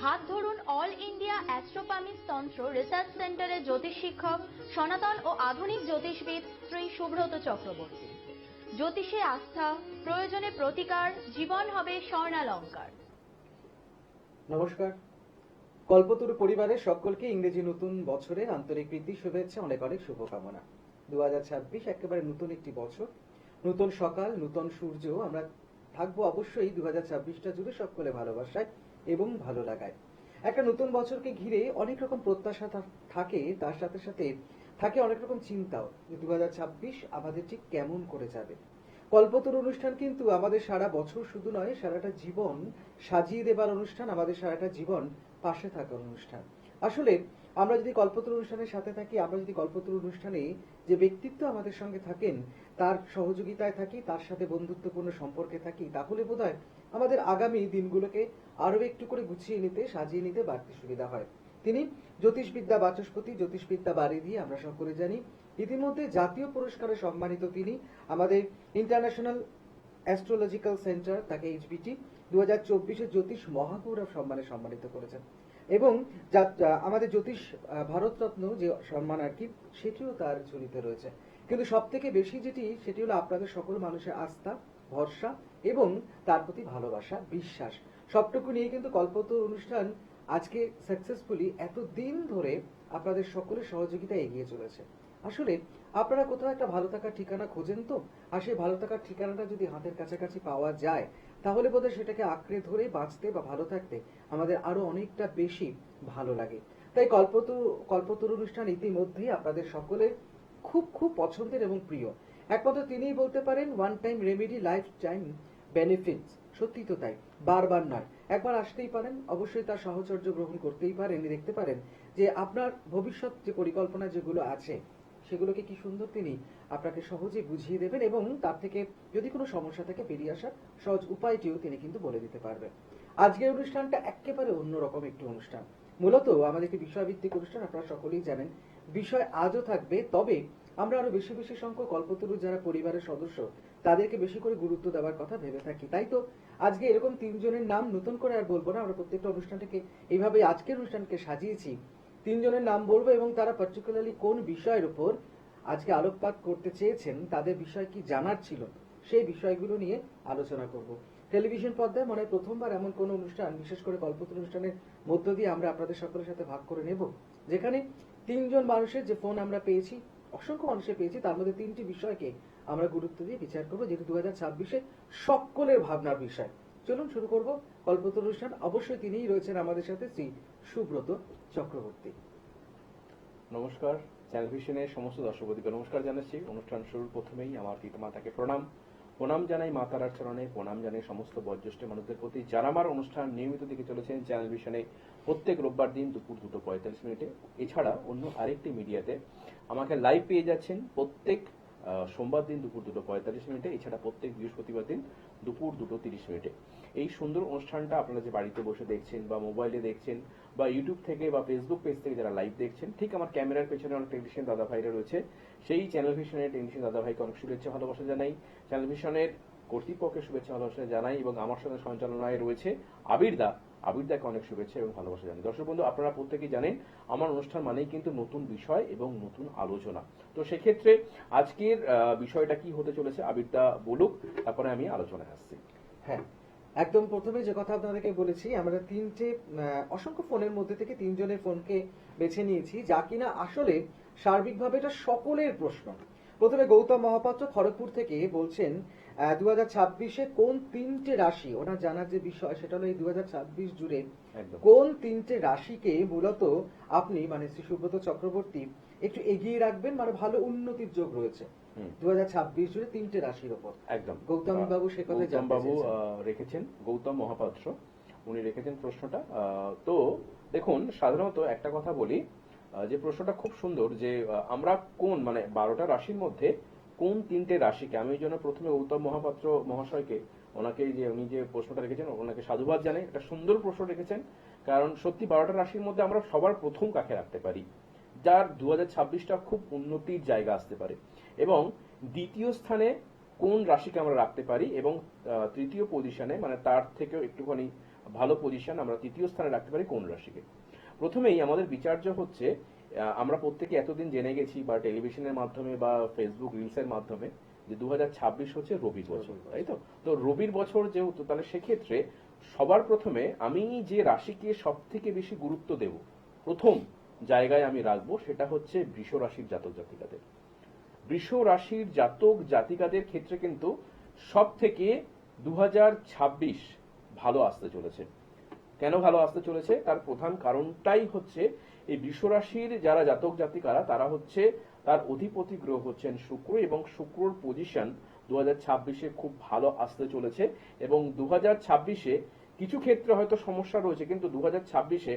হাত ধরুন all India অ্যাস্ট্রোপামিস তন্ত্র রিসার্চ সেন্টারের জ্যোতিষ শিক্ষক সনাতন ও আধুনিক জ্যোতিষবিদ শ্রী সুব্রত চক্রবর্তী। জ্যোতিষে আস্থা, প্রয়োজনে প্রতিকার, জীবন হবে স্বর্ণালঙ্কার। নমস্কার, কল্পতরু পরিবারের সকলকে ইংরেজি নতুন বছরের আন্তরিক প্রীতি, শুভেচ্ছা, অনেক অনেক শুভকামনা। 2026 একেবারে নতুন একটি বছর, নতুন সকাল, নতুন সূর্য। আমরা থাকবো অবশ্যই 2026টা জুড়ে সকলে ভালোবাসায় এবং ভালো লাগায়। একটা নতুন বছরকে ঘিরে অনেক রকম প্রত্যাশা থাকে, তার সাথে সাথে থাকে অনেক রকম চিন্তাও যে 2026 আমাদের ঠিক কেমন করে যাবে। কল্পতরু অনুষ্ঠান কিন্তু আমাদের সারা বছর শুধু নয়, সারাটা জীবন সাজিয়ে দেবার অনুষ্ঠান, আমাদের সারাটা জীবন পাশে থাকার অনুষ্ঠান। আসলে আমরা যদি কল্পতরু অনুষ্ঠানের সাথে থাকি, আমরা যদি কল্পতরু অনুষ্ঠানে যে ব্যক্তিত্ব আমাদের সঙ্গে থাকেন তার সহযোগিতায় থাকি, তার সাথে বন্ধুত্বপূর্ণ সম্পর্কে থাকি, তাহলে বোধহয় আমাদের আগামী দিনগুলোকে আরো একটু করে গুছিয়ে নিতে, সাজিয়ে নিতে বাড়তি সুবিধা হয়। তিনি জ্যোতিষবিদ্যা বাচস্পতি, জ্যোতিষবিদ্যা বারিধি, আমরা সকলে জানি। ইতিমধ্যে জাতীয় পুরস্কারে সম্মানিত তিনি। আমাদের ইন্টারন্যাশনাল অ্যাস্ট্রোলজিক্যাল সেন্টার তাকে এইচবিটি 2024 জ্যোতিষ মহাগৌরব সম্মানে সম্মানিত করেছেন, এবং আমাদের জ্যোতিষ ভারতরত্ন যে সম্মান আর কি, সেটিও তার ঝুলিতে রয়েছে। কিন্তু সব থেকে বেশি সেটি হলো আপনাদের সকল মানুষের আস্থা, ভরসা এবং তার প্রতি ভালোবাসা, বিশ্বাস। সবটুকু নিয়ে কিন্তু কল্পতরু অনুষ্ঠান আজকে সাকসেসফুলি এতদিন ধরে আপনাদের সকলের সহযোগিতায় এগিয়ে চলেছে। আসলে আপনারা কোথাও একটা ভালো থাকার ঠিকানা খোঁজেন তো, আর সেই ভালো থাকার ঠিকানাটা যদি হাতের কাছাকাছি পাওয়া যায়, তাহলে বোধহয় সেটাকে আঁকড়ে ধরে বাঁচতে বা ভালো থাকতে আমাদের আরো অনেকটা বেশি ভালো লাগে। তাই কল্পতরু অনুষ্ঠান ইতিমধ্যেই আপনাদের সকলের খুব খুব পছন্দের এবং প্রিয়। একমাত্র তিনিই বলতে পারেন one time remedy, life time benefits. সত্যি তো তাই, বারবার নয়, একবার আসতেই পারেন, অবশ্যই তার সাহচর্য গ্রহণ করতেই পারেন, দেখতে পারেন যে আপনার ভবিষ্যৎ যে পরিকল্পনা যেগুলো আছে সেগুলোকে কি সুন্দর তিনি আপনাকে সহজে বুঝিয়ে দেবেন, এবং তার থেকে যদি কোনো সমস্যা থাকে বেরিয়ে আসার সহজ উপায়টিও তিনি কিন্তু বলে দিতে পারবেন। আজকের অনুষ্ঠানটা একেবারে অন্যরকম একটি অনুষ্ঠান। মূলত আমাদের একটি বিষয়ভিত্তিক অনুষ্ঠান, আপনারা সকলেই জানেন। বিষয় আজও থাকবে, তবে আমরা আরো বেশি বেশি সংখ্যক কল্পতরু যারা পরিবারের সদস্য তাদেরকে বেশি করে গুরুত্ব দেওয়ার কথা ভেবে থাকি। তাই তো আজকে এরকম তিনজনের নাম নতুন করে আর বলবো না, আমরা প্রত্যেকটা অনুষ্ঠানটাকে এইভাবে আজকের অনুষ্ঠানকে সাজিয়েছি। তিনজনের নাম বলবো এবং তারা পার্টিকুলারলি কোন বিষয়ের উপর আজকে আলোকপাত করতে চেয়েছেন, তাদের বিষয় কি জানার ছিল, সেই বিষয়গুলো নিয়ে আলোচনা করব। টেলিভিশন পর্দায় মনে হয় প্রথমবার এমন কোন অনুষ্ঠান, বিশেষ করে কল্পতরু অনুষ্ঠানের মধ্য দিয়ে আমরা আপনাদের সকলের সাথে ভাগ করে নেব, যেখানে তিনজন মানুষের যে ফোন আমরা পেয়েছি, অসংখ্য মানুষের পেয়েছি, তার মধ্যে তিনটি বিষয়কে আমরা গুরুত্ব দিয়ে বিচার করবো, যেহেতু 2026 সকলের ভাবনার বিষয়। চলুন শুরু করব কল্পতরু অনুষ্ঠান। অবশ্যই তিনিই রয়েছেন আমাদের সাথে, শ্রী সুব্রত চক্রবর্তী। নমস্কার, টেলিভিশনের সমস্ত দর্শকদের নমস্কার জানাচ্ছি। অনুষ্ঠান শুরুর প্রথমেই আমার পিতামাতাকে প্রণাম জানাই, মা তারার চরণে প্রণাম জানাই সমস্ত বয়োজ্যেষ্ঠ মানুষদের প্রতি, যারা আমার অনুষ্ঠান নিয়মিত দেখে চলেছেন টেলিভিশনে প্রত্যেক রোববার দিন দুপুর 2:45 এছাড়া অন্য আরেকটি মিডিয়াতে আমাকে লাইভ পেয়ে যাচ্ছেন প্রত্যেক সোমবার দিন দুপুর 2:45 এছাড়া প্রত্যেক বৃহস্পতিবার দিন দুপুর 2:30। এই সুন্দর অনুষ্ঠানটা আপনারা যে বাড়িতে বসে দেখছেন বা মোবাইলে দেখছেন বা ইউটিউব থেকে বা ফেসবুক পেজ থেকে যারা লাইভ দেখছেন, ঠিক আমার ক্যামেরার পেছনে অনেক টেকনিশিয়ান দাদা ভাইরা রয়েছে, সেই টেলিভিশনের টেকনিশিয়ান দাদা ভাইকে অনেক শুভেচ্ছা ভালোবাসা জানাই, টেলিভিশনের কর্তৃপক্ষের শুভেচ্ছা ভালোবাসা জানাই, এবং আমার সঙ্গে সঞ্চালনায় রয়েছে আবিরদাকে অনেক শুভেচ্ছা এবং ভালোবাসা জানাই। দর্শক বন্ধু, আপনারা প্রত্যেকেই জানেন আমার অনুষ্ঠান মানেই কিন্তু নতুন বিষয় এবং নতুন আলোচনা। তো সেক্ষেত্রে আজকের বিষয়টা কি হতে চলেছে আবিরদা বলুক, তারপরে আমি আলোচনায় আসছি। হ্যাঁ, একদম প্রথমে যে কথা আপনাদেরকে বলেছি, আমরা তিনটে অসংখ্য ফোনের মধ্যে থেকে তিনজনের ফোনকে বেছে নিয়েছি, যা কিনা আসলে সার্বিকভাবে এটা সকলের প্রশ্ন। প্রথমে গৌতম মহাপাত্র খড়গপুর থেকে বলছেন 2026 কোন তিনটে রাশি, ওনার জানার যে বিষয় সেটা হলো এই 2026 জুড়ে কোন তিনটে রাশিকে মূলত আপনি মানে শ্রী সুব্রত চক্রবর্তী একটু এগিয়ে রাখবেন, মানে ভালো উন্নতির যোগ রয়েছে 2026 জুড়ে তিনটে রাশির উপর। একদম গৌতম বাবু সে কথা বাবু রেখেছেন, গৌতম মহাপাত্র উনি রেখেছেন প্রশ্নটা। তো দেখুন, সাধারণত একটা কথা বলি, যে প্রশ্নটা খুব সুন্দর, যে আমরা কোন মানে 12টা রাশির মধ্যে কোন তিনটে রাশিকে, আমি এই জন্য প্রথমে গৌতম মহাপাত্র মহাশয়কে ওনাকে যে উনি যে প্রশ্নটা রেখেছেন ওনাকে সাধুবাদ জানাই। একটা সুন্দর প্রশ্ন রেখেছেন, কারণ সত্যি 12টা রাশির মধ্যে আমরা সবার প্রথম কাকে রাখতে পারি, যার 2026টা খুব উন্নতির জায়গা আসতে পারে, এবং দ্বিতীয় স্থানে কোন রাশিকে আমরা রাখতে পারি, এবং তৃতীয় পজিশনে মানে তার থেকেও একটুখানি ভালো পজিশন আমরা তৃতীয় স্থানে রাখতে পারি কোন রাশিকে। প্রথমেই আমাদের বিচার্য হচ্ছে, আমরা প্রত্যেকে এতদিন জেনে গেছি বা টেলিভিশনের মাধ্যমে বা ফেসবুক রিলসের মাধ্যমে যে 2026 হচ্ছে রবির বছর, তাই তো? তো রবির বছর যেহেতু, তাহলে সেক্ষেত্রে সবার প্রথমে আমি যে রাশিকে সব থেকে বেশি গুরুত্ব দেব, প্রথম জায়গায় আমি রাখবো, সেটা হচ্ছে বৃষ রাশির জাতক জাতিকাদের। বৃষ রাশির জাতক জাতিকাদের ক্ষেত্রে কিন্তু সব থেকে 2026 ভালো আসতে চলেছে। কেন ভালো আসতে চলেছে? তার প্রধান কারণটাই হচ্ছে এই বৃষ রাশির যারা জাতক জাতিকারা, তারা হচ্ছে, তার অধিপতি গ্রহ হচ্ছেন শুক্র, এবং শুক্রর পজিশন 2026-এ খুব ভালো আসতে চলেছে। এবং 2026-এ কিছু ক্ষেত্রে হয়তো সমস্যা রয়েছে, কিন্তু 2026-এ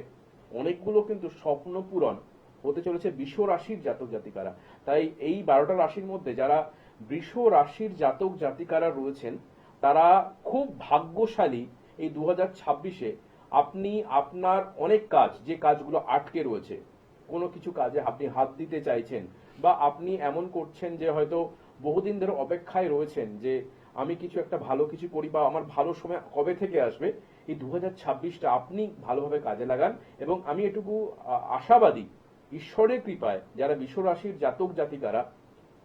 অনেকগুলো কিন্তু স্বপ্ন পূরণ হতে চলেছে বৃষ রাশির জাতক জাতিকারা। তাই এই 12টা রাশির মধ্যে যারা বৃষ রাশির জাতক জাতিকারা রয়েছেন, তারা খুব ভাগ্যশালী। এই 2026-এ আপনি আপনার অনেক কাজ, যে কাজগুলো আটকে রয়েছে, কোনো কিছু কাজে আপনি হাত দিতে চাইছেন, বা আপনি এমন করছেন যে হয়তো বহুদিন ধরে অপেক্ষায় রয়েছেন যে আমি কিছু একটা ভালো কিছু করি বা আমার ভালো সময় কবে থেকে আসবে, এই 2026টা আপনি ভালোভাবে কাজে লাগান। এবং আমি এটুকু আশাবাদী, ঈশ্বরের কৃপায় যারা বৃষ রাশির জাতক জাতিকারা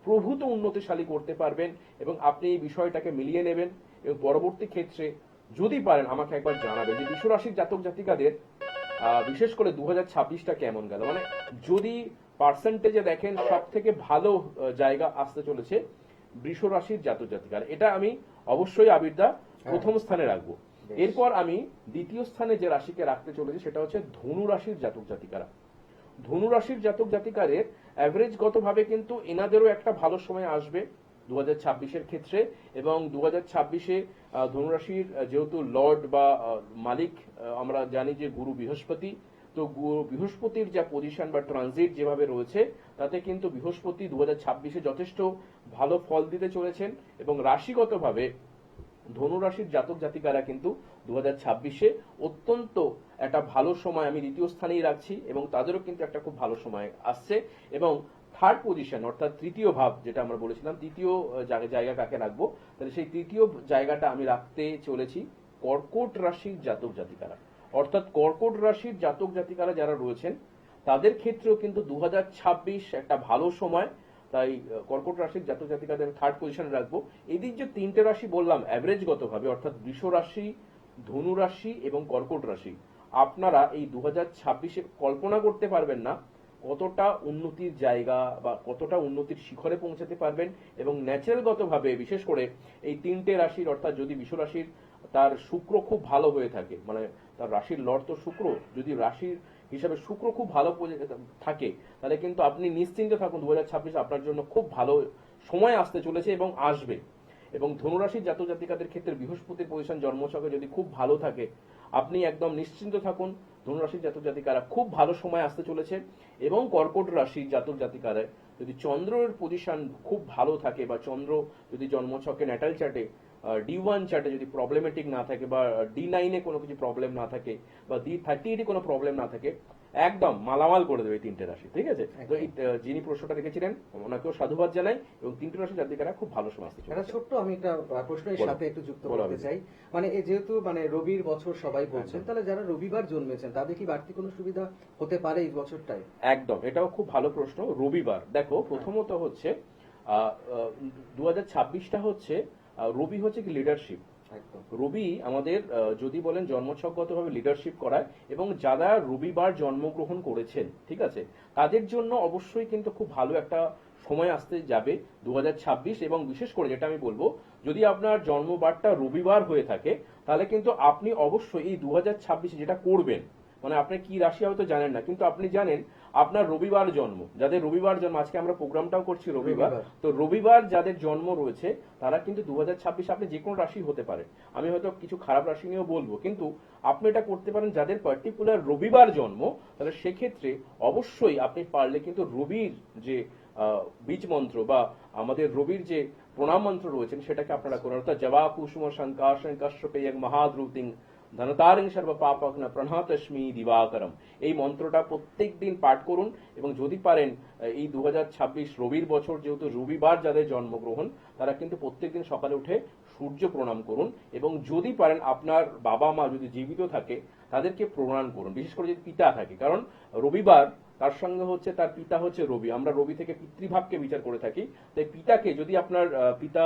প্রভূত উন্নতিশালী করতে পারবেন, এবং আপনি এই বিষয়টাকে মিলিয়ে নেবেন। এবং পরবর্তী ক্ষেত্রে যদি পারেন আমাকে একবার জানাবেন যে বৃষ রাশির জাতক জাতিকাদের বিশেষ করে 2026টা কেমন গেল। মানে যদি পার্সেন্টেজে দেখেন, সব থেকে ভালো জায়গা আসতে চলেছে বৃষ রাশির জাতক জাতিকার। এটা আমি অবশ্যই আবিরদা প্রথম স্থানে রাখবো। এরপর আমি দ্বিতীয় স্থানে যে রাশিকে রাখতে চলেছি সেটা হচ্ছে ধনু রাশির জাতক জাতিকারা। ধনু রাশির জাতক জাতিকারের অ্যাভারেজগতভাবে কিন্তু এনাদেরও একটা ভালো সময় আসবে 2026-এর ক্ষেত্রে। এবং 2026-এ ধনুরাশির যেহেতু লর্ড বা মালিক আমরা জানি যে গুরু বৃহস্পতি, তো বৃহস্পতির যা পজিশন বা ট্রানজিট যেভাবে রয়েছে, তাতে কিন্তু বৃহস্পতি 2026-এ যথেষ্ট ভালো ফল দিতে চলেছেন। এবং রাশিগতভাবে ধনুরাশির জাতক জাতিকারা কিন্তু 2026-এ অত্যন্ত একটা ভালো সময় আমি দ্বিতীয় স্থানেই রাখছি, এবং তাদেরও কিন্তু একটা খুব ভালো সময় আসছে। এবং থার্ড পজিশন অর্থাৎ তৃতীয় ভাব, যেটা আমরা বলেছিলাম তৃতীয় জায়গা কাকে রাখবো, তাহলে সেই তৃতীয় জায়গাটা আমি রাখতে চলেছি কর্কট রাশির জাতক জাতিকারা। অর্থাৎ কর্কট রাশির জাতক জাতিকারা যারা রয়েছেন, তাদের ক্ষেত্রেও কিন্তু 2026 একটা ভালো সময়। তাই কর্কট রাশির জাতক জাতিকাদের থার্ড পজিশনে রাখবো। এদিক যে তিনটে রাশি বললাম অ্যাভারেজগতভাবে, অর্থাৎ বৃষ রাশি, ধনু রাশি এবং কর্কট রাশি, আপনারা এই 2026-এ কল্পনা করতে পারবেন না কতটা উন্নতির জায়গা বা কতটা উন্নতির শিখরে পৌঁছাতে পারবেন। এবং ন্যাচারালগতভাবে বিশেষ করে এই তিনটে রাশির, অর্থাৎ যদি বৃষ রাশির তার শুক্র খুব ভালো হয়ে থাকে, মানে তার রাশির লর্ড তো শুক্র, যদি রাশির হিসাবে শুক্র খুব ভালো থাকে, তাহলে কিন্তু আপনি নিশ্চিন্তে থাকুন 2026 আপনার জন্য খুব ভালো সময় আসতে চলেছে এবং আসবে। এবং ধনুরাশির জাতক জাতিকাদের ক্ষেত্রে বৃহস্পতির পজিশন জন্মছকে যদি খুব ভালো থাকে, আপনি একদম নিশ্চিন্ত থাকুন, ধনুরাশির জাতক জাতিকারা খুব ভালো সময় আসতে চলেছে। এবং কর্কট রাশির জাতক জাতিকারা যদি চন্দ্রের পজিশন খুব ভালো থাকে, বা চন্দ্র যদি জন্মছকে ন্যাটাল চার্টে D1 চার্টে যদি প্রবলেমেটিক না থাকে, বা D9-এ কোনো কিছু প্রবলেম না থাকে, বা D30-এ কোনো প্রবলেম না থাকে, একদম মালামাল করে দেবে তিনটে রাশি। ঠিক আছে? তো এই যিনি প্রশ্নটা রেখেছিলেন ওনাকেও সাধুবাদ জানাই, এবং তিনটে রাশি জাতিকারা খুব ভালো সময় আসতে চলেছে। একটা ছোট্ট আমি একটা প্রশ্নের সাথে একটু যুক্ত করতে চাই। মানে যেহেতু মানে রবির বছর সবাই বলছেন, তাহলে যারা রবিবার জন্মেছেন তাদের কি বাড়তি কোনো সুবিধা হতে পারে এই বছরটায়? একদম, এটাও খুব ভালো প্রশ্ন। রবিবার দেখো, প্রথমত হচ্ছে 2026টা হচ্ছে রবি হচ্ছে কি লিডারশিপ। রবি আমাদের যদি বলেন জন্মছকগতভাবে লিডারশিপ করায়, এবং যারা রবিবার জন্মগ্রহণ করেছেন, ঠিক আছে, তাদের জন্য অবশ্যই কিন্তু খুব ভালো একটা সময় আসতে যাবে 2026। এবং বিশেষ করে যেটা আমি বলবো, যদি আপনার জন্মবারটা রবিবার হয়ে থাকে, তাহলে কিন্তু আপনি অবশ্যই এই 2026 যেটা করবেন, মানে আপনি কি রাশি হয়তো জানেন না, কিন্তু আপনি জানেন আপনার রবিবার জন্ম, যাদের রবিবার জন্ম, আজকে আমরা প্রোগ্রামটাও করছি রবিবার, তো রবিবার যাদের জন্ম রয়েছে তারা কিন্তু 2026 আপনি যে কোনো রাশি হতে পারে। আমি হয়তো কিছু খারাপ রাশি নিয়েও বলবো, কিন্তু আপনি এটা করতে পারেন যাদের পার্টিকুলার রবিবার জন্ম, তাহলে সেক্ষেত্রে অবশ্যই আপনি পারলে কিন্তু রবির যে বীজ মন্ত্র বা আমাদের রবির যে প্রণাম মন্ত্র রয়েছেন সেটাকে আপনারা করেন। অর্থাৎ জবা কুসুম সংকাশন কশ্যপে মহাদ্রুতিং ধনতারিং সর্ব পাপগ্ন প্রণাতস্মি দিবাকরম, এই মন্ত্রটা প্রত্যেক দিন পাঠ করুন। এবং যদি পারেন এই 2026 রবির বছর, যেহেতু রবিবার যাদের জন্মগ্রহণ, তারা কিন্তু প্রত্যেকদিন সকালে উঠে সূর্য প্রণাম করুন, এবং যদি পারেন আপনার বাবা মা যদি জীবিত থাকে তাদেরকে প্রণাম করুন, বিশেষ করে যদি পিতা থাকে, কারণ রবিবার তার সঙ্গে হচ্ছে তার পিতা হচ্ছে রবি, আমরা রবি থেকে পিতৃভাবকে বিচার করে থাকি। তাই পিতাকে, যদি আপনার পিতা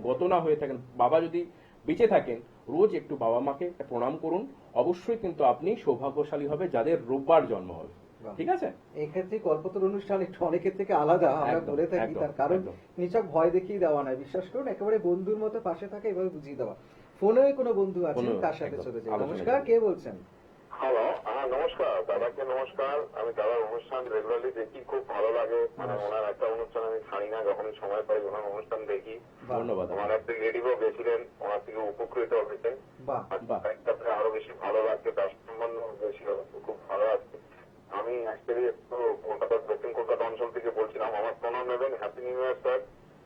গত না হয়ে থাকেন, বাবা যদি বেঁচে থাকেন, রোজ একটু বাবা মাকে প্রণাম করুন। অবশ্যই কিন্তু আপনি সৌভাগ্যশালী হবে যাদের রোববার জন্ম হবে। ঠিক আছে? এক্ষেত্রে কল্পতরু অনুষ্ঠান একটু অনেকের থেকে আলাদা, আমরা একদম, বলে থাকি। একদম, তার কারণ একদম। নিছক ভয় দেখিয়ে দেওয়া নয়, বিশ্বাস করুন, একেবারে বন্ধুর মতো পাশে থাকা, এভাবে বুঝিয়ে দেওয়া। ফোনে কোনো বন্ধু আছেন, তার সাথে একদম, চলে যায়। আলোচনা নমস্কার, করি। কে বলছেন? হ্যালো, হ্যাঁ নমস্কার, দাদাকে নমস্কার। আমি দাদার অনুষ্ঠান রেগুলারলি দেখি, খুব ভালো লাগে। ওনার একটা অনুষ্ঠান আমি ছাড়ি না, যখনই সময় পাই ওনার অনুষ্ঠান দেখি। ধন্যবাদ। ওনার একটা রিলেটিভও গেছিলেন, ওনার থেকে উপকৃত হয়েছেন। বাহ, বাহ। তারপরে আরো বেশি ভালো লাগছে, তার সম্বন্ধ হয়েছিল, খুব ভালো লাগছে। আমি অ্যাকচুয়ালি একটু কলকাতার দক্ষিণ কলকাতা অঞ্চল থেকে বলছিলাম। আমার প্রণাম নেবেন। Happy new year sir.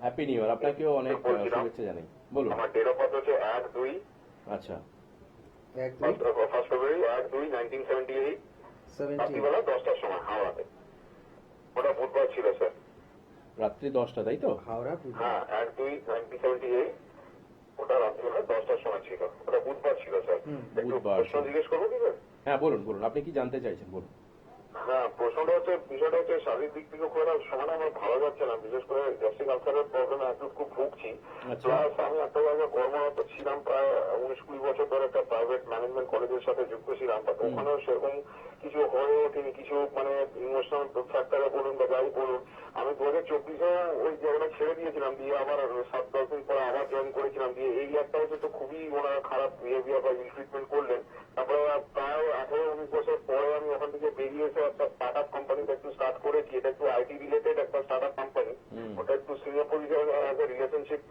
Happy new year, আপনাকেও অনেক শুভেচ্ছা জানাই। বলুন। আমার ডেট অফ বার্থ হচ্ছে 1-2 আচ্ছা, ফার্স্ট ফেব্রুয়ারি 1-2-1978, রাত্রিবেলা 10টার সময় হাওড়াতে। ওটা বুধবার ছিল স্যার। রাত্রি 10টা, তাই তো? হাওড়া পূজা। হ্যাঁ, 1-2-1978, ওটা রাত্রিবেলা 10টার সময় ছিল। ওটা বুধবার ছিল স্যার। একটু বুধবার প্রশ্ন ছিল। জিজ্ঞেস করবো কি স্যার? হ্যাঁ বলুন বলুন, আপনি কি জানতে চাইছেন বলুন। হ্যাঁ, প্রশ্নটা হচ্ছে, বিষয়টা হচ্ছে শারীরিক দিক থেকে খুব একটা সময় আমার ভালো যাচ্ছে না। বিশেষ করে গ্যাস্ট্রিক আলসারের প্রবলেমে একটু খুব ভুগছি। আচ্ছা। প্লাস আমি একটা জায়গায় কর্মরত ছিলাম প্রায় 19-20 বছর ধরে, একটা প্রাইভেট ম্যানেজমেন্ট কলেজের সাথে যুক্ত ছিলাম। বাট ওখানেও সেরকম কিছু হয়ে ওঠেনি, কিছু মানে ইমোশনাল ফ্যাক্টরে বলুন বা যাই বলুন। আমি 2024-এ ওই জায়গাটা ছেড়ে দিয়েছিলাম, দিয়ে আবার 7-10 দিন পরে আবার জয়েন করেছিলাম। দিয়ে এই একটা হচ্ছে তো খুবই ওনারা খারাপ বিহেভিয়ার বা ইল ট্রিটমেন্ট করলেন। তারপরে প্রায় 18-19 বছর পরে আমি ওখান থেকে বেরিয়ে এসে একটা স্টার্ট আপ কোম্পানিতে একটু স্টার্ট করেছি। এটা একটু আইটি রিলেটেড একটা স্টার্ট আপ কোম্পানি। ওটা একটু সিনিয়র পজিশন রিলেশনশিপ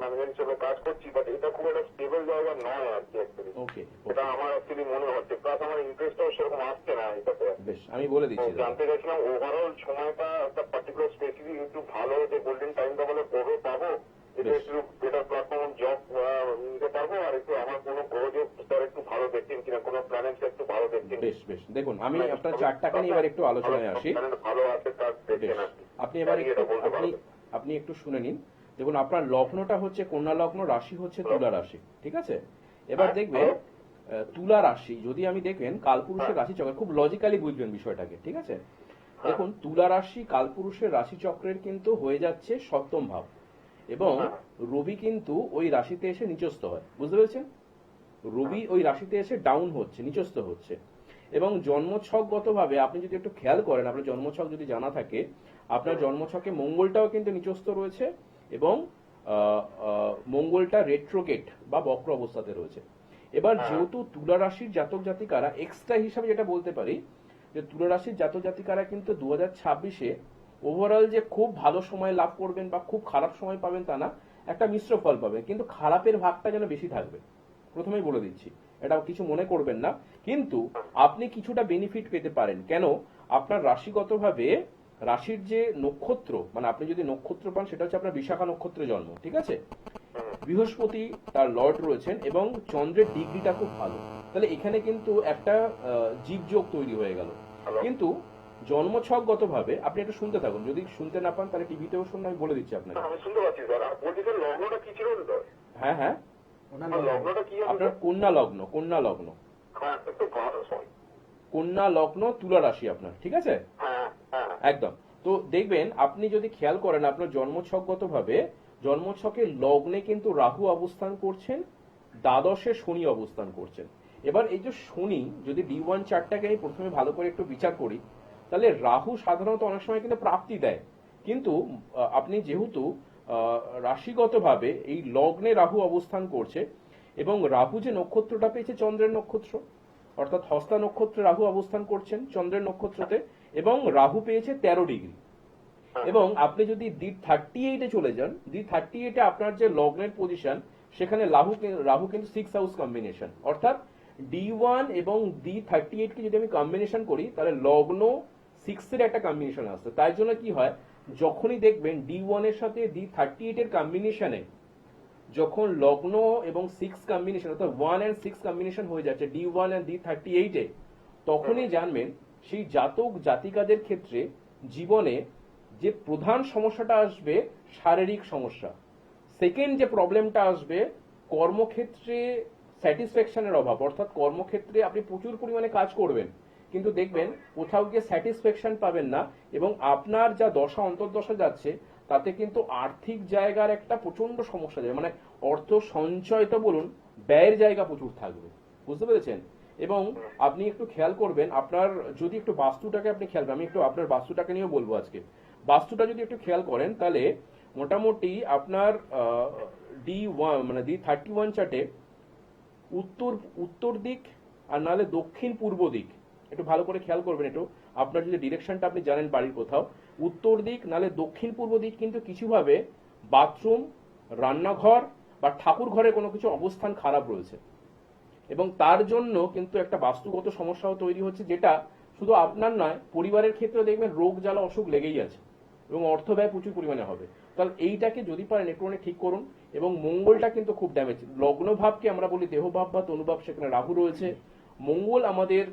ম্যানেজার হিসেবে কাজ করছি। বাট এটা খুব একটা স্টেবল জায়গা নয় আর কি অ্যাকচুয়ালি। ওকে, এটা আমার অ্যাকচুয়ালি মনে হচ্ছে। প্লাস আমার ইন্টারেস্টটাও সেরকম আসছে না এটাতে। বেশ, আমি বলে দিচ্ছি দাদা। জানতে চাইছিলাম ওভারঅল সময়টা একটা পার্টিকুলার স্পেসিফিক একটু ভালো, যে গোল্ডেন টাইমটা বলে কবে পাবো, এটা একটু বেটার প্ল্যাটফর্ম জব নিতে পারবো। আর একটু আমার কোনো প্রজেক্ট তার একটু ভালো দেখছেন কিনা, কোনো প্ল্যানেট একটু ভালো দেখছেন। বেশ বেশ, দেখুন আমি আপনার চারটাকে নিয়ে এবার একটু আলোচনায় আসি। ভালো আছে তার বেশ, দেখছেন আর কি। আপনি এবার এটা বলতে আপনি পারবেন। আপনি একটু শুনে নিন। দেখুন, আপনার লগ্নটা হচ্ছে কন্যা লগ্ন, রাশি হচ্ছে তুলা রাশি। ঠিক আছে? এবার দেখবেন তুলা রাশি, যদি আমি দেখবেন কালপুরুষের রাশি চক্র, খুব লজিক্যালি বুঝবেন বিষয়টাকে। ঠিক আছে? দেখুন, তুলা রাশি কালপুরুষের রাশি চক্রের কিন্তু হয়ে যাচ্ছে সপ্তম ভাব, এবং রবি কিন্তু ওই রাশিতে এসে নিচস্থ হয়। বুঝতে পেরেছেন? রবি ওই রাশিতে এসে ডাউন হচ্ছে, নিচস্থ হচ্ছে। এবং জন্মছকগতভাবে আপনি যদি একটু খেয়াল করেন, আপনার জন্মছক যদি জানা থাকে, আপনার জন্মছকে মঙ্গলটাও কিন্তু নিচস্থ রয়েছে, এবং মঙ্গলটা রেট্রোগেট বা বক্র অবস্থাতে রয়েছে। এবার যেহেতু তুলা রাশির জাতক জাতিকারা, এক্সট্রা হিসাবে যেটা বলতে পারি, যে তুলা রাশির জাতক জাতিকারা কিন্তু 2026-এ ওভারঅল যে খুব ভালো সময় লাভ করবেন বা খুব খারাপ সময় পাবেন তা না, একটা মিশ্র ফল পাবেন, কিন্তু খারাপের ভাগটা যেন বেশি থাকবে। প্রথমেই বলে দিচ্ছি, এটা কিছু মনে করবেন না, কিন্তু আপনি কিছুটা বেনিফিট পেতে পারেন। কেন? আপনার রাশিগতভাবে রাশির যে নক্ষত্র, মানে আপনি যদি নক্ষত্র পান, সেটা হচ্ছে আপনার বিশাখা নক্ষত্রে জন্ম। ঠিক আছে? বৃহস্পতি তার লর্ড রয়েছেন, এবং চন্দ্রের ডিগ্রিটা খুব ভালো। তাহলে এখানে কিন্তু একটা জীবযোগ তৈরি হয়ে গেল। কিন্তু জন্মছকগতভাবে আপনি একটু শুনতে থাকুন, যদি শুনতে না পান তাহলে টিভিতেও শুনুন, আমি বলে দিচ্ছি আপনাকে। আমি শুনতে পাচ্ছি স্যার। আর বলছি স্যার, লগ্নটা কি ছিল স্যার? হ্যাঁ হ্যাঁ, ওনার লগ্নটা কি হবে আপনার কন্যা লগ্ন, কন্যা লগ্ন, হ্যাঁ একটু ভালো সময়। কন্যা লগ্ন তুলা রাশি আপনার। ঠিক আছে? হ্যাঁ হ্যাঁ একদম। তো দেখবেন, আপনি যদি খেয়াল করেন, আপনার জন্মছকগতভাবে জন্মছকে লগ্নে কিন্তু রাহু অবস্থান করছেন, দ্বাদশে শনি অবস্থান করছেন। এবার এই যে শনি, যদি D1 চার্টটাকে আমি প্রথমে ভালো করে একটু বিচার করি, তাহলে রাহু সাধারণত অনেক সময় কিন্তু প্রাপ্তি দেয়, কিন্তু আপনি যেহেতু রাশিগতভাবে এই লগ্নে রাহু অবস্থান করছে, এবং রাহু যে নক্ষত্রটা পেয়েছে চন্দ্রের নক্ষত্র, অর্থাৎ হস্তা নক্ষত্রে রাহু অবস্থান করছেন চন্দ্রের নক্ষত্রতে, এবং রাহু পেয়েছে 13 ডিগ্রি। এবং আপনি যদি D38-এ চলে যান, D38-এ আপনার যে লগ্নের পজিশন, সেখানে রাহু কিন্তু 6 হাউস কম্বিনেশন, অর্থাৎ D1 এবং D38 কে যদি আমি কম্বিনেশন করি, তাহলে লগ্ন 6-এর একটা কম্বিনেশন আসছে। তাই জন্য কি হয়, যখনই দেখবেন D1 এর সাথে D38 এর কম্বিনেশনে, যখন লগ্ন এবং 6 কম্বিনেশন, অর্থাৎ 1 and 6 কম্বিনেশন হয়ে যাচ্ছে D1 and D38-এ, তখনই জানবেন সেই জাতক জাতিকাদের ক্ষেত্রে জীবনে যে প্রধান সমস্যাটা আসবে, শারীরিক সমস্যা, সেকেন্ড যে প্রবলেমটা আসবে, কর্মক্ষেত্রে স্যাটিসফ্যাকশনের অভাব, অর্থাৎ কর্মক্ষেত্রে আপনি প্রচুর পরিমাণে কাজ করবেন কিন্তু দেখবেন কোথাও গিয়ে স্যাটিসফ্যাকশন পাবেন না, এবং আপনার যা দশা অন্তর্দশা যাচ্ছে তাতে কিন্তু আর্থিক জায়গার একটা প্রচন্ড সমস্যা যাবে, মানে অর্থ সঞ্চয় তো বলুন, ব্যয়ের জায়গা প্রচুর থাকবে, বুঝতে পেরেছেন? এবং আপনি একটু খেয়াল করবেন, আপনার যদি একটু বাস্তুটাকে আপনি খেয়াল করেন, আমি একটু আপনার বাস্তুটাকে নিয়েও বলবো আজকে। বাস্তুটা যদি একটু খেয়াল করেন তাহলে মোটামুটি আপনার D1 মানে D31 চার্টে উত্তর দিক আর নাহলে দক্ষিণ পূর্ব দিক, একটু ভালো করে খেয়াল করবেন। একটু আপনার যদি ডিরেকশনটা আপনি জানেন বাড়ির কোথাও, উত্তর দিক নাহলে দক্ষিণ পূর্ব দিক কিন্তু কিছুভাবে বাথরুম, রান্নাঘর বা ঠাকুর ঘরে কোনো কিছু অবস্থান খারাপ রয়েছে, এবং তার জন্য কিন্তু একটা বাস্তুগত সমস্যাও তৈরি হচ্ছে, যেটা শুধু আপনার নয় পরিবারের ক্ষেত্রে দেখবেন রোগ জ্বালা অসুখ লেগেই আছে এবং অর্থ ব্যয় প্রচুর পরিমাণে হবে। তাহলে এইটাকে যদি পারেন একটু ঠিক করুন। এবং মঙ্গলটা কিন্তু খুব ড্যামেজ, লগ্ন ভাবকে আমরা বলি দেহভাব বা তনুভাব, সেখানে রাহু রয়েছে। মঙ্গল আমাদের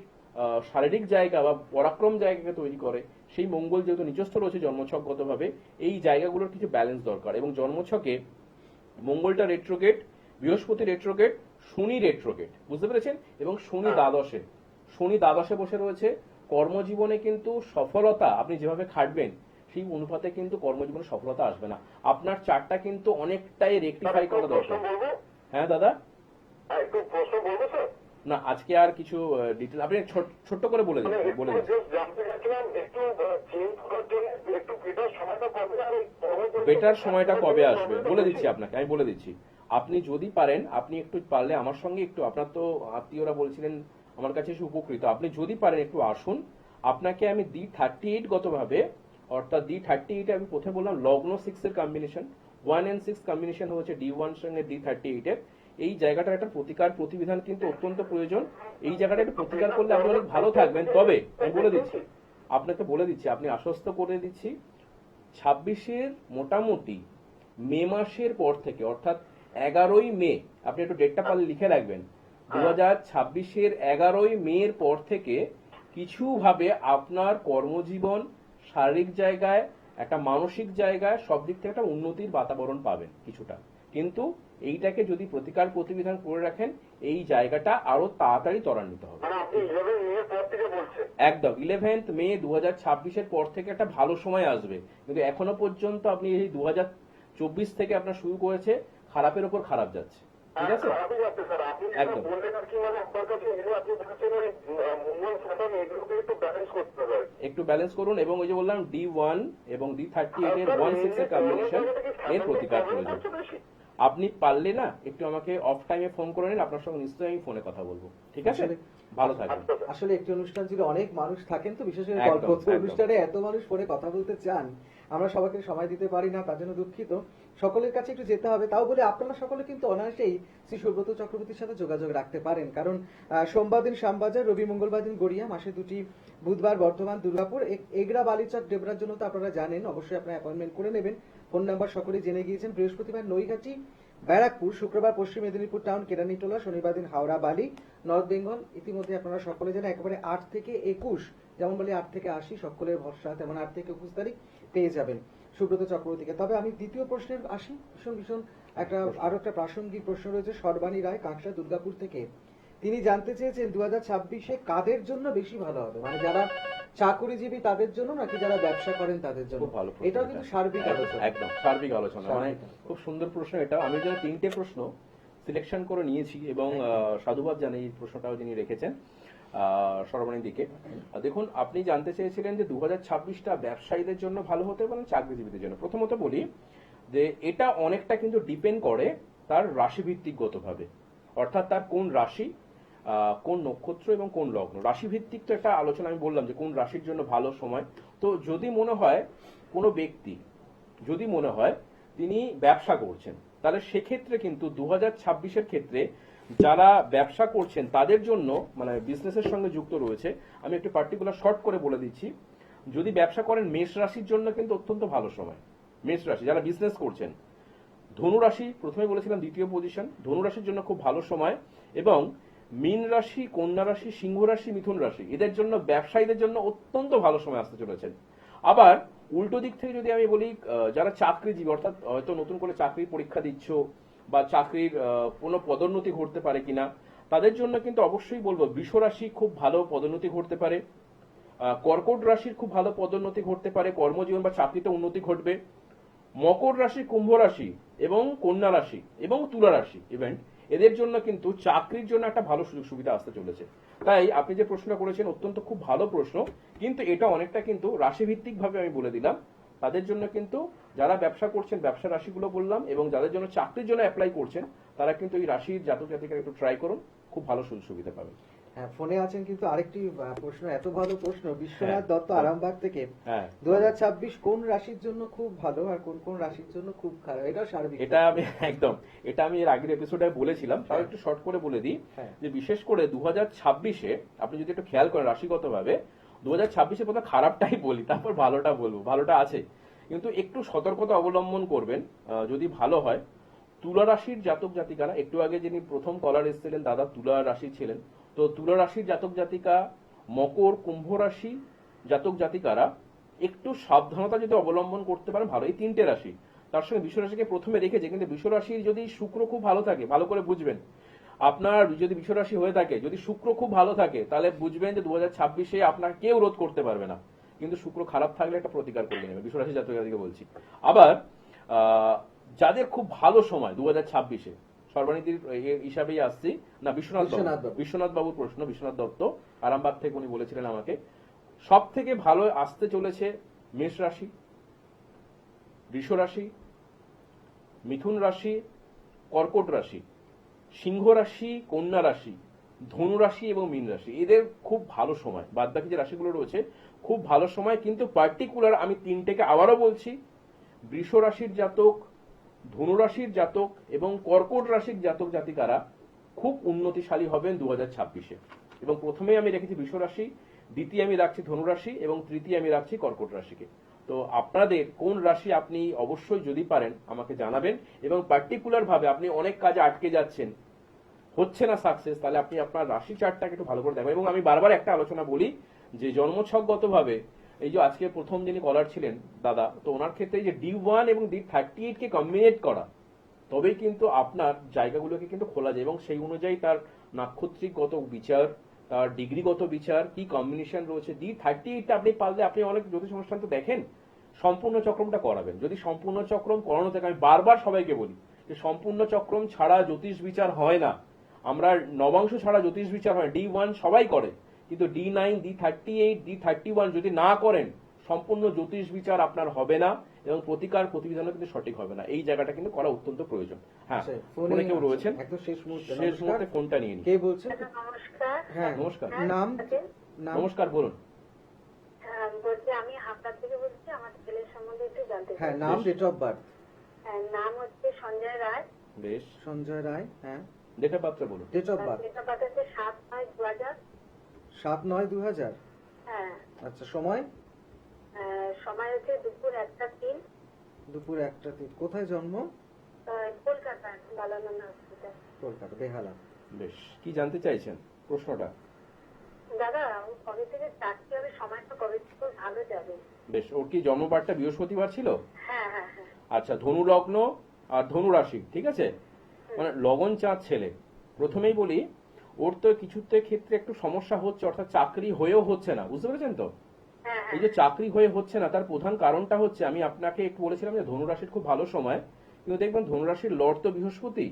শারীরিক জায়গা বা পরাক্রম জায়গাকে তৈরি করে, সেই মঙ্গল যেহেতু নিচস্থ রয়েছে জন্মছকগতভাবে, এই জায়গাগুলোর কিছু ব্যালেন্স দরকার। এবং জন্মছকে মঙ্গলটা রেট্রোগেট, বৃহস্পতি রেট্রোগেট, শনি রেট্রোগেট, বুঝতে পেরেছেন? এবং শনি দ্বাদশে বসে রয়েছে। কর্মজীবনে কিন্তু সফলতা আপনি যেভাবে খাটবেন সেই অনুপাতে কিন্তু কর্মজীবনে সফলতা আসবে না। আপনার চারটা কিন্তু অনেকটাই রেকটিফাই করা দরকার। হ্যাঁ দাদা, একটু প্রশ্ন বলবো স্যার? না আজকে আর কিছু ডিটেল আপনি ছোট্ট করে বলে দিন। জানতে চাচ্ছিলাম একটু চেঞ্জ করার জন্য একটু বেটার সময়টা কবে আসবে বলে দিচ্ছি আপনাকে, আমি বলে দিচ্ছি। আপনি যদি পারেন, আপনি একটু পারলে আমার সঙ্গে একটু, আপনার তো আত্মীয়রা বলছিলেন আমার কাছে এসে উপকৃত, আপনি যদি পারেন একটু আসুন। আপনাকে আমি D38 গতভাবে, অর্থাৎ D38 আমি প্রথমে বললাম লগ্ন 6 এর কম্বিনেশন, 1 and 6 কম্বিনেশন হচ্ছে D1 সঙ্গে D38 এর। এই জায়গাটার একটা প্রতিবিধান কিন্তু অত্যন্ত প্রয়োজন। এই জায়গাটা একটু প্রতিকার করলে আপনি অনেক ভালো থাকবেন। তবে আমি বলে দিচ্ছি, আপনাকে বলে দিচ্ছি, আপনি আশ্বস্ত করে দিচ্ছি, 26-এর মোটামুটি মে মাসের পর থেকে, অর্থাৎ 11ই মে, আপনি একটু ডেটটা পারলে লিখে রাখবেন, 2026-এর 11ই মের পর থেকে কিছুভাবে আপনার কর্মজীবন, শারীরিক জায়গায়, একটা মানসিক জায়গায়, সব দিক থেকে একটা উন্নতির বাতাবরণ পাবেন কিছুটা। কিন্তু এইটাকে যদি প্রতিবিধান করে রাখেন, এই জায়গাটা আরো তাড়াতাড়ি ত্বরান্বিত হবে। একদম 11th মে 2026-এর পর থেকে একটা ভালো সময় আসবে। কিন্তু এখনো পর্যন্ত আপনি এই 2024 থেকে আপনার শুরু করেছে, খারাপের উপর খারাপ যাচ্ছে, ঠিক আছে? একদম একটু ব্যালেন্স করুন। এবং ওই যে বললাম D1 এবং D38 এর 1-6 এর কম্বিনেশন, এর প্রতিকার প্রয়োজন। আপনি পারলে না একটু আমাকে অফ টাইমে ফোন করে নিন, আপনার সঙ্গে নিশ্চয়ই আমি ফোনে কথা বলবো, ঠিক আছে? ভালো থাকবেন। আসলে একটি অনুষ্ঠান ছিল, অনেক মানুষ থাকেন তো, বিশেষ করে একদম, গল্প একদম। অনুষ্ঠানে এত মানুষ ফোনে কথা বলতে চান, আমরা সবাইকে সময় দিতে পারি না, তার জন্য দুঃখিত। সকলের কাছে একটু যেতে হবে। তাও বলে আপনারা সকলে কিন্তু অনায়াসেই শ্রী সুব্রত চক্রবর্তীর সাথে যোগাযোগ রাখতে পারেন, কারণ সোমবার দিন শ্যামবাজার, রবি মঙ্গলবার দিন গড়িয়া, মাসে 2টি বুধবার বর্ধমান, দুর্গাপুর, এগরা, বালিচক, ডেবরার জন্য তো আপনারা জানেন, অবশ্যই আপনারা অ্যাপয়েন্টমেন্ট করে নেবেন। ফোন নাম্বার সকলেই জেনে গিয়েছেন। বৃহস্পতিবার নৈহাটি, ব্যারাকপুর, শুক্রবার পশ্চিম মেদিনীপুর টাউন, কেরানীটোলা, শনিবার দিন হাওড়া, বালি, নর্থ বেঙ্গল। ইতিমধ্যে আপনারা সকলে জানেন একেবারে 8 থেকে 21, যেমন বলি 8 থেকে 80, সকলের ভরসা, তেমন 8 থেকে 21 তারিখ পেয়ে যাবেন সুব্রত চক্রবর্তীকে। তবে আমি দ্বিতীয় প্রশ্নের আসি। ভীষণ আরো একটা প্রাসঙ্গিক প্রশ্ন রয়েছে সর্বাণী রায়, কাঁকড়া, দুর্গাপুর থেকে। তিনি জানতে চেয়েছেন 2026-এ কাদের জন্য বেশি ভালো হবে, মানে যারা চাকুরিজীবী তাদের জন্য নাকি যারা ব্যবসা করেন তাদের জন্য? খুব ভালো প্রশ্ন, এটাও কিন্তু সার্বিক আলোচনা। একদম সার্বিক আলোচনা, মানে খুব সুন্দর প্রশ্ন এটা। আমি যে 3টে প্রশ্ন সিলেকশন করে নিয়েছি এবং সাধুবাদ জানাই এই প্রশ্নটাও যিনি রেখেছেন সর্বাণীর দিকে। দেখুন, আপনি জানতে চেয়েছিলেন যে 2026টা ব্যবসায়ীদের জন্য ভালো হতে পারে চাকরিজীবীদের জন্য। প্রথমত বলি যে এটা অনেকটা কিন্তু ডিপেন্ড করে তার রাশিভিত্তিকগতভাবে, অর্থাৎ তার কোন রাশি, কোন নক্ষত্র এবং কোন লগ্ন। রাশিভিত্তিক তো একটা আলোচনা আমি বললাম যে কোন রাশির জন্য ভালো সময়। তো যদি মনে হয় কোনো ব্যক্তি, যদি মনে হয় তিনি ব্যবসা করছেন, তাহলে সেক্ষেত্রে কিন্তু 2026-এর ক্ষেত্রে যারা ব্যবসা করছেন তাদের জন্য, মানে বিজনেসের সঙ্গে যুক্ত রয়েছে, আমি একটু পার্টিকুলার শর্ট করে বলে দিচ্ছি। যদি ব্যবসা করেন, মেষ রাশির জন্য কিন্তু অত্যন্ত ভালো সময়। মেষ রাশি যারা বিজনেস করছেন, ধনু রাশি প্রথমে বলেছিলাম দ্বিতীয় পজিশন, ধনু রাশির জন্য খুব ভালো সময়। এবং মীন রাশি, কন্যা রাশি, সিংহ রাশি, মিথুন রাশি, এদের জন্য, ব্যবসায়ীদের জন্য অত্যন্ত ভালো সময় আসতে চলেছেন। আবার উল্টো দিক থেকে যদি আমি বলি, যারা চাকরিজীবী, অর্থাৎ হয়তো নতুন করে চাকরির পরীক্ষা দিচ্ছ বা চাকরির কোনো পদোন্নতি ঘটতে পারে কিনা, তাদের জন্য কিন্তু অবশ্যই বলবো বৃষ রাশি খুব ভালো পদোন্নতি ঘটতে পারে, কর্কট রাশির খুব ভালো পদোন্নতি ঘটতে পারে, কর্মজীবন বা চাকরিতে উন্নতি ঘটবে। মকর রাশি, কুম্ভ রাশি এবং কন্যা রাশি এবং তুলা রাশি ইভেন্ট, এদের জন্য কিন্তু চাকরির জন্য একটা ভালো সুযোগ সুবিধা আসতে চলেছে। তাই আপনি যে প্রশ্নটা করেছেন অত্যন্ত খুব ভালো প্রশ্ন, কিন্তু এটা অনেকটা কিন্তু রাশিভিত্তিক ভাবে আমি বলে দিলাম। তাদের জন্য কিন্তু যারা ব্যবসা করছেন ব্যবসা রাশিগুলো বললাম, এবং যাদের জন্য চাকরির জন্য অ্যাপ্লাই করছেন তারা কিন্তু এই রাশির জাতক জাতিকারা একটু ট্রাই করুন, খুব ভালো সুযোগ সুবিধা পাবেন। হ্যাঁ, ফোনে আছেন কিন্তু আরেকটি প্রশ্ন, এত ভালো প্রশ্ন বিশ্বনাথ হ্যাঁ। দত্ত আরামবাগ থেকে। হ্যাঁ, 2026 কোন রাশির জন্য খুব ভালো আর কোন কোন রাশির জন্য খুব খারাপ, এটা সার্বিক। এটা আমি একদম, এটা আমি এর আগের এপিসোডে বলেছিলাম, তাও একটু শর্ট করে বলে দিই হ্যাঁ। যে বিশেষ করে 2026-এ আপনি যদি একটু খেয়াল করেন রাশিগত ভাবে, 2026-এ প্রথমে খারাপটাই বলি, তারপর ভালোটা বলবো। ভালোটা আছে কিন্তু একটু সতর্কতা অবলম্বন করবেন যদি ভালো হয়। তুলা রাশির জাতক জাতিকারা, একটু আগে যিনি প্রথম কলার এসেছিলেন দাদা তুলা রাশি ছিলেন, তো তুলা রাশির জাতক জাতিকা, মকর কুম্ভ রাশি জাতক জাতিকারা একটু সাবধানতা যদি অবলম্বন করতে পারেন ভালো। এই তিনটে রাশি, তার সঙ্গে বৃষ রাশিকে প্রথমে রেখেছে, কিন্তু বৃষ রাশির যদি শুক্র খুব ভালো থাকে, ভালো করে বুঝবেন, আপনার যদি বৃষ রাশি হয়ে থাকে, যদি শুক্র খুব ভালো থাকে তাহলে বুঝবেন যে 2026-এ আপনার কেউ রোধ করতে পারবে না। কিন্তু শুক্র খারাপ থাকলে একটা প্রতিকার করে নেবে, বৃষ রাশি জাতক জাতিকে বলছি। আবার যাদের খুব ভালো সময় 2026-এ, সর্বনীতির হিসাবেই আসছি না, বিশ্বনাথ বাবুর প্রশ্ন, বিশ্বনাথ দত্ত আরামবাগ থেকে উনি বলেছিলেন আমাকে, সব থেকে ভালো আসতে চলেছে মেষ রাশি, বৃষ রাশি, মিথুন রাশি, কর্কট রাশি, সিংহ রাশি, কন্যা রাশি, ধনু রাশি এবং মীন রাশি। এদের খুব ভালো সময়। বাদ বাকি যে রাশিগুলো রয়েছে খুব ভালো সময়, কিন্তু পার্টিকুলার আমি তিনটেকে আবারও বলছি, বৃষ রাশির জাতক, ধনু রাশির জাতক এবং কর্কট রাশির জাতক জাতিকারা খুব উন্নতিশালী হবেন 2026-এ। এবং প্রথমেই আমি রেখেছি বৃষ রাশি, দ্বিতীয় আমি রাখছি ধনু রাশি এবং তৃতীয় আমি রাখছি কর্কট রাশিকে। তো আপনাদের কোন রাশি আপনি অবশ্যই যদি পারেন আমাকে জানাবেন, এবং পার্টিকুলার ভাবে আপনি অনেক কাজে আটকে যাচ্ছেন, হচ্ছে না সাকসেস, তাহলে আপনি আপনার রাশি চার্টটাকে একটু ভালো করে দেখবেন। এবং আমি বারবার একটা আলোচনা বলি যে জন্মছকগত ভাবে, এই যে আজকে প্রথম যিনি কলার ছিলেন দাদা, তো ওনার ক্ষেত্রে যে D1 এবং D38 কে কম্বিনেট করা, তবেই কিন্তু আপনার জায়গাগুলোকে কিন্তু খোলা যায়, এবং সেই অনুযায়ী তার নাক্ষত্রিকগত বিচার, তার ডিগ্রিগত বিচার, কি কম্বিনেশন রয়েছে। D38 আপনি পারলে, আপনি অনেক জ্যোতিষ অনুষ্ঠান তো দেখেন, সম্পূর্ণ চক্রমটা করাবেন। যদি সম্পূর্ণ চক্রম করানো থাকে, আমি বারবার সবাইকে বলি যে সম্পূর্ণ চক্রম ছাড়া জ্যোতিষ বিচার হয় না, আমরা নবাংশ ছাড়া জ্যোতিষ বিচার হয়। D1 সবাই করে, কিন্তু D9, D38, D31 যদি না করেন, সম্পূর্ণ জ্যোতিষ বিচার আপনার হবে না, এবং প্রতিকার প্রতিবিধানও কিন্তু সঠিক হবে না। এই জায়গাটা কিন্তু করা অত্যন্ত প্রয়োজন। হ্যাঁ, ফোনে কেউ রয়েছেন, একদম শেষ মুহূর্তে ফোনটা নিয়ে নিন। কে বলছেন? নমস্কার। হ্যাঁ, নমস্কার। নাম? নমস্কার, বলুন। বলছি আমি হাবড়া থেকে বলছি, আমার ছেলের সম্বন্ধে একটু জানতে চাই। হ্যাঁ, নাম, ডেট অফ বার্থ? নাম হচ্ছে সঞ্জয় রায়। বেশ, সঞ্জয় রায়। হ্যাঁ, ডেট অফ বার্থটা বলুন। Date of birth? Date of birth হচ্ছে 7/9/2000। 7/9/2000। হ্যাঁ। আচ্ছা, সময়? সময় হচ্ছে দুপুর 1:03। দুপুর 1:03। কোথায় জন্ম? কলকাতা, লালানন্দ হসপিটাল। কলকাতা, বেহালা। বেশ, কি জানতে চাইছেন প্রশ্নটা? দাদা, কবে থেকে চাকরি হবে, সময়টা কবে থেকে ভালো যাবে? বেশ, ওর কি জন্মবারটা বৃহস্পতিবার ছিল? হ্যাঁ হ্যাঁ হ্যাঁ। আচ্ছা, ধনু লগ্ন আর ধনু রাশি, ঠিক আছে, মানে লগন চাঁদ ছেলে। প্রথমেই বলি, ওর তো কিছুতে ক্ষেত্রে একটু সমস্যা হচ্ছে, অর্থাৎ চাকরি হয়েও হচ্ছে না, বুঝতে পেরেছেন তো? এই যে চাকরি হয়ে হচ্ছে না, তার প্রধান কারণটা হচ্ছে, আমি আপনাকে একটু বলেছিলাম যে ধনুরাশির খুব ভালো সময়, কিন্তু দেখবেন ধনুরাশির লর্ড তো বৃহস্পতি,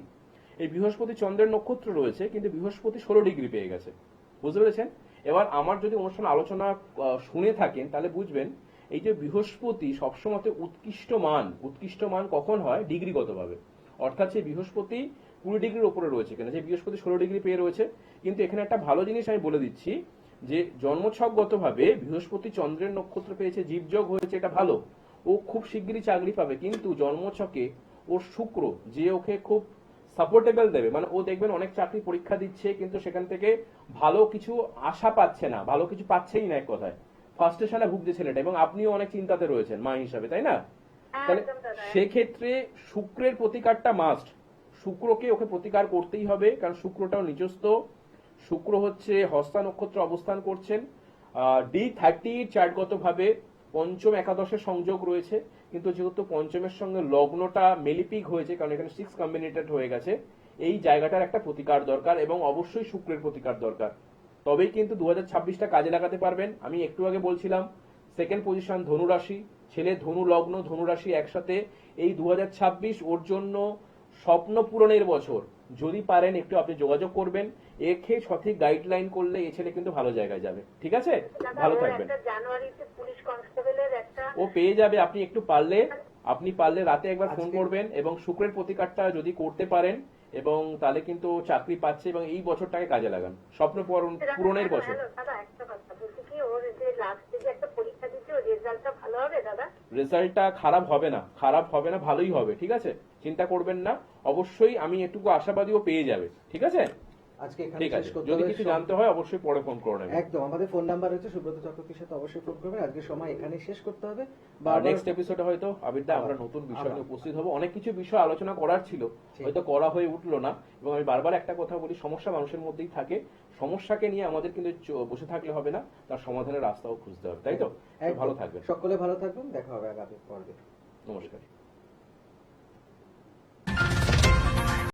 এই বৃহস্পতি চন্দ্রের নক্ষত্র রয়েছে, কিন্তু বৃহস্পতি 16 ডিগ্রি পেয়ে গেছে, বুঝতে পেরেছেন? এবার আমার যদি অনুষ্ঠান আলোচনা শুনে থাকেন তাহলে বুঝবেন, এই যে বৃহস্পতি সবসময় উৎকৃষ্ট মান কখন হয়? ডিগ্রিগতভাবে। অর্থাৎ সেই বৃহস্পতি 20 ডিগ্রির উপরে রয়েছে, কেন যে বৃহস্পতি 16 ডিগ্রি পেয়ে রয়েছে। কিন্তু এখানে একটা ভালো জিনিস আমি বলে দিচ্ছি, যে জন্মছকগতভাবে বৃহস্পতি চন্দ্রের নক্ষত্র পেয়েছে, জীবযোগ হয়েছে, এটা ভালো, ও খুব শিগগিরই চাকরি পাবে। কিন্তু জন্মছকে ওর শুক্র, যে ওকে খুব সাপোর্টেবল দেবে, মানে ও দেখবেন অনেক চাকরি পরীক্ষা দিচ্ছে, কিন্তু সেখান থেকে ভালো কিছু আশা পাচ্ছে না, ভালো কিছু পাচ্ছেই না, এক কথায় ফার্স্টেশনে ভুগছে ছেলেটা। এবং আপনিও অনেক চিন্তাতে রয়েছেন মা হিসাবে, তাই না? তাহলে সেক্ষেত্রে শুক্রের প্রতিকারটা মাস্ট, শুক্রকে ওকে প্রতিকার করতেই হবে, কারণ শুক্রটাও নিজস্ব, শুক্র হচ্ছে হস্তা নক্ষত্র অবস্থান করছেন। D30 চার্টগত ভাবে পঞ্চম একাদশের সংযোগ রয়েছে, কিন্তু যেহেতু পঞ্চমের সঙ্গে লগ্নটা মেলিপিক হয়েছে, কারণ এখানে 6 কম্বিনেটেড হয়ে গেছে, এই জায়গাটার একটা প্রতিকার দরকার এবং অবশ্যই শুক্রের প্রতিকার দরকার। তবেই কিন্তু 2026টা কাজে লাগাতে পারবেন। আমি একটু আগে বলছিলাম সেকেন্ড পজিশন ধনু রাশি, ছেলে ধনু লগ্ন ধনু রাশি একসাথে, এই 2026 ওর জন্য স্বপ্ন পূরণের বছর। যদি পারেন একটু আপনি যোগাযোগ করবেন, একে সঠিক গাইডলাইন করলে এই ছেলে কিন্তু ভালো জায়গায় যাবে। ঠিক আছে, দাদা ভালো ওর থাকবেন। একটা জানুয়ারিতে পুলিশ কনস্টেবলের একটা ও পেয়ে যাবে। আপনি একটু পারলে রাতে একবার ফোন করবেন এবং শুক্রের প্রতিকারটা যদি করতে পারেন এবং তাহলে কিন্তু চাকরি পাচ্ছে এবং এই বছরটাকে কাজে লাগান, স্বপ্ন পূরণের বছর। হ্যালো দাদা, একটা কথা বলছি কি, ওর যে লাস্টে যে একটা পরীক্ষা দিচ্ছে ওর রেজাল্টটা ভালো হবে দাদা? রেজাল্টটা খারাপ হবে না, ভালোই হবে। ঠিক আছে, চিন্তা করবেন না, অবশ্যই আমি এটুকু আশাবাদীও পেয়ে যাবে। ঠিক আছে, আজকে এখানে ঠিক শেষ আছে, করতে যদি হবে। কিছু জানতে হয় অবশ্যই পরে ফোন করে নেবেন। একদম, আমাদের ফোন নাম্বার হচ্ছে সুব্রত চক্রবর্তীর সাথে অবশ্যই ফোন করবেন। আজকে সময় এখানে শেষ করতে হবে। আর নেক্সট এপিসোডে হয়তো আবিরদা আমরা নতুন বিষয় নিয়ে উপস্থিত হব। অনেক কিছু বিষয় আলোচনা করার ছিল, হয়তো করা হয়ে উঠলো না। এবং আমি বারবার একটা কথা বলি, সমস্যা মানুষের মধ্যেই থাকে, সমস্যাকে নিয়ে আমাদের কিন্তু বসে থাকলে হবে না, তার সমাধানের রাস্তাও খুঁজতে হবে, তাই তো? ভালো থাকবেন, সকলে ভালো থাকবেন, দেখা হবে আগামী পর্বে। নমস্কার।